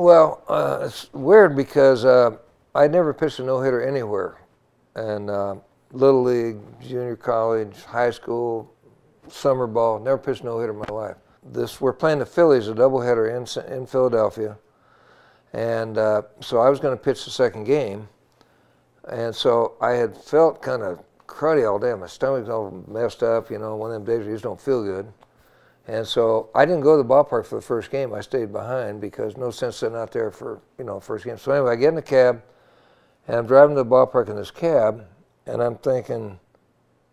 Well, it's weird because I never pitched a no-hitter anywhere. And Little League, junior college, high school, summer ball, never pitched a no-hitter in my life. We're playing the Phillies, a doubleheader in Philadelphia. And so I was going to pitch the second game. And so I had felt kind of cruddy all day. My stomach's all messed up, you know, one of them days where you just don't feel good. And so I didn't go to the ballpark for the first game. I stayed behind because no sense sitting out there for, you know, first game. So anyway, I get in the cab, and I'm driving to the ballpark in this cab, and I'm thinking,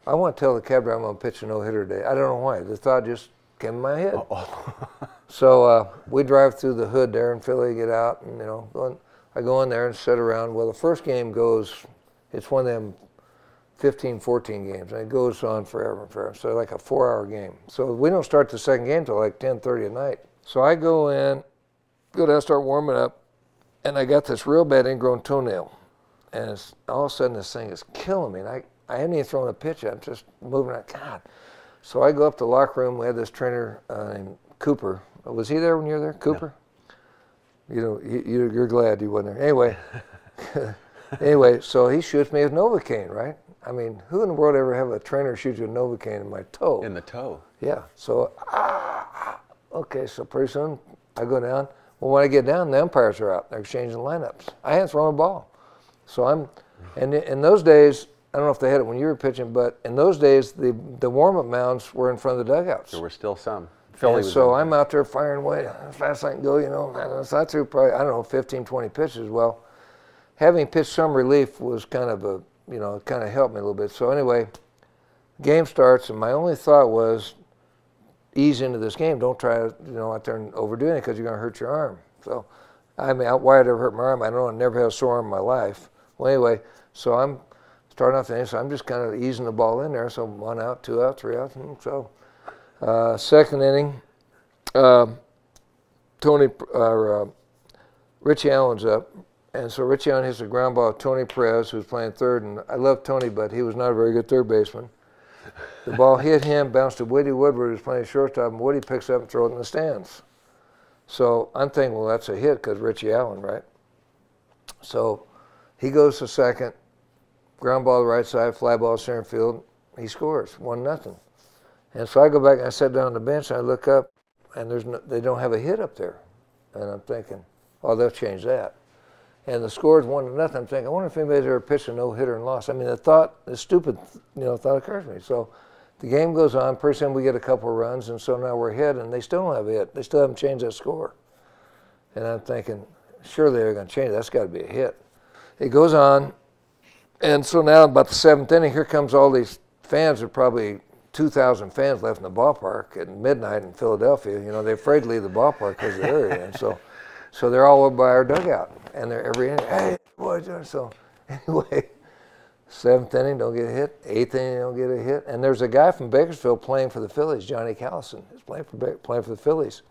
I want to tell the cab driver I'm going to pitch a no-hitter today. I don't know why. The thought just came in my head. So we drive through the hood there in Philly, get out, and, you know, I go in there and sit around. Well, the first game goes, it's one of them 15, 14 games, and it goes on forever and forever. So like a 4-hour game. So we don't start the second game till like 10:30 at night. So I go in, go down, start warming up, and I got this real bad ingrown toenail. And all of a sudden this thing is killing me. And I hadn't even thrown a pitch. I'm just moving out. God. So I go up to the locker room. We had this trainer named Culver. Was he there when you were there, Culver? No. You know, you're glad you wasn't there. Anyway, anyway, so he shoots me with Novocaine, right? I mean, who in the world ever have a trainer shoot you with Novocaine in my toe? In the toe? Yeah. So, okay, so pretty soon I go down. Well, when I get down, the umpires are out. They're exchanging lineups. I hadn't thrown a ball. So and in those days, I don't know if they had it when you were pitching, but in those days, the warm-up mounds were in front of the dugouts. There were still some. So I'm out there firing away as fast as I can go, you know. So I threw probably, I don't know, 15, 20 pitches. Well, having pitched some relief was kind of a, you know, it kind of helped me a little bit. So anyway, game starts, and my only thought was ease into this game. Don't try to, you know, out there and overdo it because you're going to hurt your arm. So, I mean, why I'd ever hurt my arm, I don't know. I never had a sore arm in my life. Well, anyway, so I'm starting off the inning, so I'm just kind of easing the ball in there. So 1 out, 2 out, 3 out. And so second inning, Richie Allen's up. And so Richie Allen hits a ground ball to Tony Perez, who's playing third. And I love Tony, but he was not a very good third baseman. The ball hit him, bounced to Woody Woodward, who's playing shortstop, and Woody picks up and throws it in the stands. So I'm thinking, well, that's a hit because Richie Allen, right? So he goes to second, ground ball to the right side, fly ball center field. He scores, 1-0. And so I go back and I sit down on the bench and I look up, and they don't have a hit up there. And I'm thinking, oh, they'll change that. And the score is 1-0. I'm thinking, I wonder if anybody's ever pitched a no-hitter and lost. I mean, the stupid, you know, thought occurs to me. So the game goes on. Pretty soon we get a couple of runs, and so now we're ahead, and they still don't have a hit. They still haven't changed that score. And I'm thinking, surely they're going to change it. That's got to be a hit. It goes on, and so now about the 7th inning, here comes all these fans. There are probably 2,000 fans left in the ballpark at midnight in Philadelphia. You know, they're afraid to leave the ballpark because of the area. And so they're all over by our dugout, and they're every inning, hey, boys. So anyway, 7th inning, don't get a hit. 8th inning, don't get a hit. And there's a guy from Bakersfield playing for the Phillies, Johnny Callison. He's playing for the Phillies.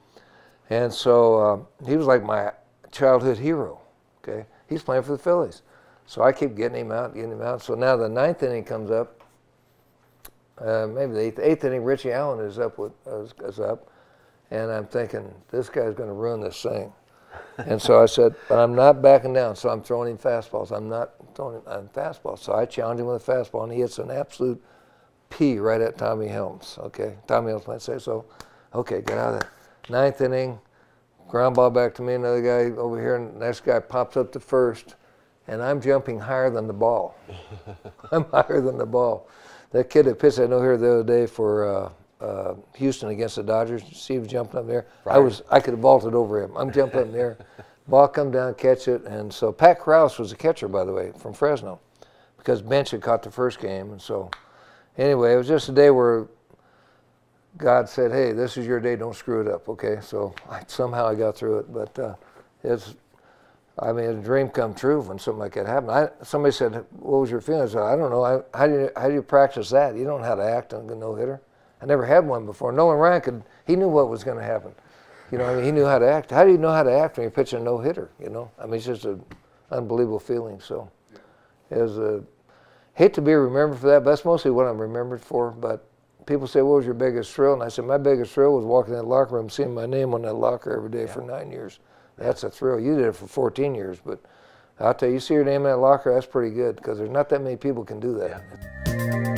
And so he was like my childhood hero, okay? He's playing for the Phillies. So I keep getting him out. So now the 9th inning comes up. Maybe the 8th inning, Richie Allen is up. And I'm thinking, this guy's going to ruin this thing. And so I said, but I'm not backing down, so I'm throwing him fastballs. I'm not throwing him fastballs. So I challenged him with a fastball, and he hits an absolute P right at Tommy Helms. Okay, Tommy Helms might say so. Okay, get out of there. 9th inning, ground ball back to me, another guy over here, and the next guy pops up to first, and I'm jumping higher than the ball. I'm higher than the ball. That kid that pitched, I know here the other day for Houston against the Dodgers, see him jumping up there. Right. I could have vaulted over him. I'm jumping up in there. Ball come down, catch it. And so Pat Krause was the catcher, by the way, from Fresno, because Bench had caught the first game. And so anyway, it was just a day where God said, hey, this is your day, don't screw it up, okay? So somehow I got through it. But it's a dream come true when something like that happened. Somebody said, what was your feeling? I said, I don't know. How do you practice that? You don't know how to act on a no-hitter. I never had one before. Nolan Ryan he knew what was going to happen. You know, I mean, he knew how to act. How do you know how to act when you're pitching a no-hitter, you know? I mean, it's just an unbelievable feeling. So it was hate to be remembered for that, but that's mostly what I'm remembered for. But people say, what was your biggest thrill? And I said, my biggest thrill was walking in that locker room, seeing my name on that locker every day for 9 years. That's a thrill. You did it for 14 years, but I'll tell you, you see your name in that locker, that's pretty good because there's not that many people can do that. Yeah.